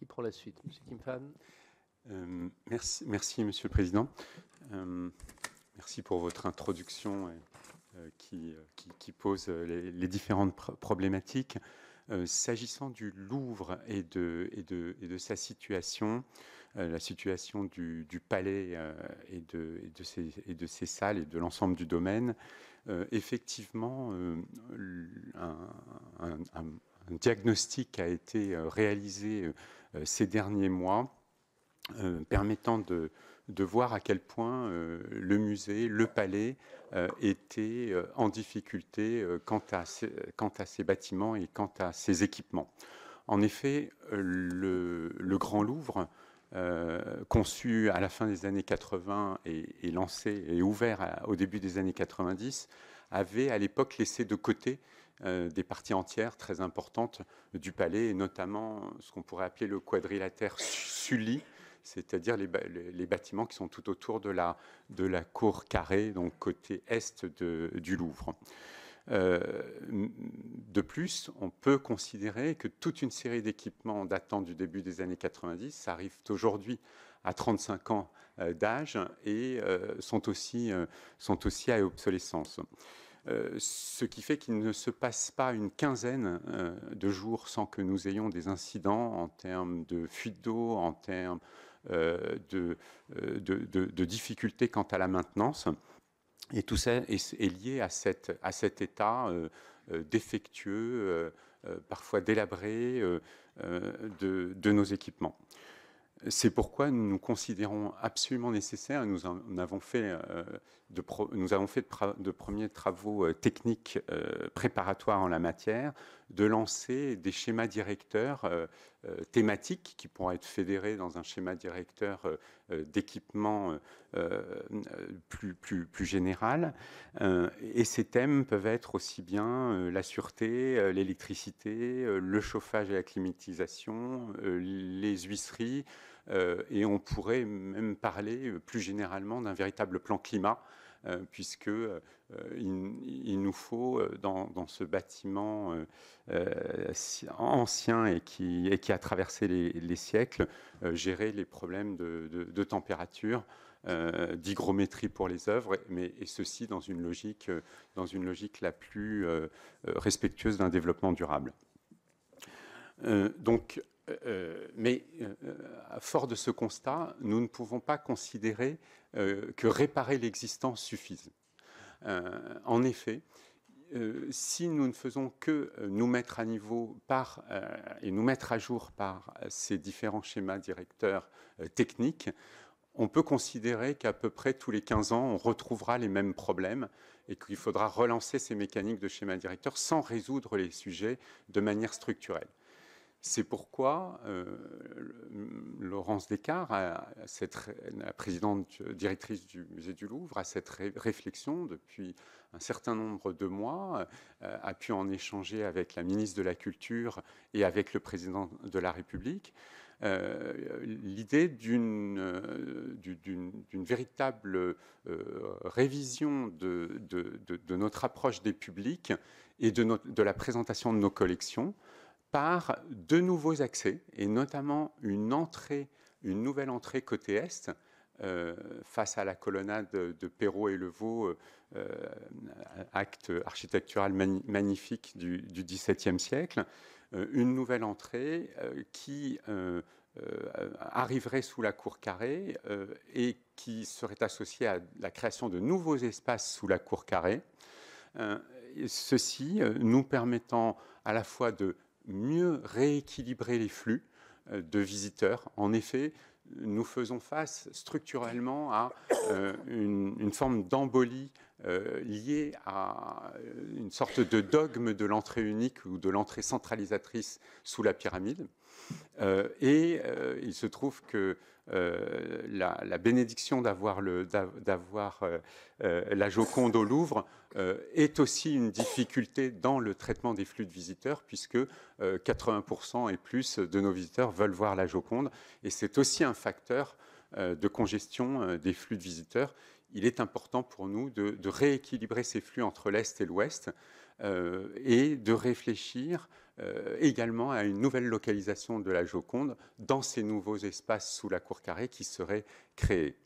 Qui prend la suite? Monsieur Kim Phan. Merci, Monsieur le Président. Merci pour votre introduction qui pose les différentes problématiques. S'agissant du Louvre et de sa situation, la situation du palais et de ses salles et de l'ensemble du domaine, effectivement, un diagnostic a été réalisé ces derniers mois, permettant de voir à quel point le musée, le palais, était en difficulté quant à ses bâtiments et quant à ses équipements. En effet, le Grand Louvre, conçu à la fin des années 80 et lancé et ouvert au début des années 90, avait à l'époque laissé de côté des parties entières très importantes du palais, et notamment ce qu'on pourrait appeler le quadrilatère Sully, c'est-à-dire les bâtiments qui sont tout autour de la cour carrée, donc côté est du Louvre. De plus, on peut considérer que toute une série d'équipements datant du début des années 90 arrivent aujourd'hui à 35 ans d'âge et sont aussi à obsolescence. Ce qui fait qu'il ne se passe pas une quinzaine de jours sans que nous ayons des incidents en termes de fuite d'eau, en termes de difficultés quant à la maintenance. Et tout ça est lié à cet état défectueux, parfois délabré de nos équipements. C'est pourquoi nous considérons absolument nécessaire, nous avons fait de premiers travaux techniques préparatoires en la matière, de lancer des schémas directeurs thématiques qui pourront être fédérés dans un schéma directeur d'équipement plus général. Et ces thèmes peuvent être aussi bien la sûreté, l'électricité, le chauffage et la climatisation, les huisseries, et on pourrait même parler plus généralement d'un véritable plan climat, puisque il nous faut dans ce bâtiment ancien et qui a traversé les siècles, gérer les problèmes de température, d'hygrométrie pour les œuvres, et ceci dans une logique la plus respectueuse d'un développement durable. Mais fort de ce constat, nous ne pouvons pas considérer que réparer l'existant suffise. En effet, si nous ne faisons que nous mettre à niveau et nous mettre à jour par ces différents schémas directeurs techniques, on peut considérer qu'à peu près tous les 15 ans, on retrouvera les mêmes problèmes et qu'il faudra relancer ces mécaniques de schéma directeur sans résoudre les sujets de manière structurelle. C'est pourquoi Laurence Descartes, la présidente directrice du Musée du Louvre, a cette réflexion depuis un certain nombre de mois, a pu en échanger avec la ministre de la Culture et avec le président de la République, l'idée d'une véritable révision de notre approche des publics et de la présentation de nos collections, par de nouveaux accès, et notamment une nouvelle entrée côté Est, face à la colonnade de Perrault et Levaux, acte architectural magnifique du XVIIe siècle, une nouvelle entrée qui arriverait sous la cour carrée et qui serait associée à la création de nouveaux espaces sous la cour carrée, ceci nous permettant à la fois de mieux rééquilibrer les flux de visiteurs. En effet, nous faisons face structurellement à une forme d'embolie liée à une sorte de dogme de l'entrée unique ou de l'entrée centralisatrice sous la pyramide. Il se trouve que la bénédiction d'avoir la Joconde au Louvre est aussi une difficulté dans le traitement des flux de visiteurs, puisque 80% et plus de nos visiteurs veulent voir la Joconde, et c'est aussi un facteur de congestion des flux de visiteurs. Il est important pour nous de rééquilibrer ces flux entre l'Est et l'Ouest, et de réfléchir également à une nouvelle localisation de la Joconde dans ces nouveaux espaces sous la cour carrée qui seraient créés.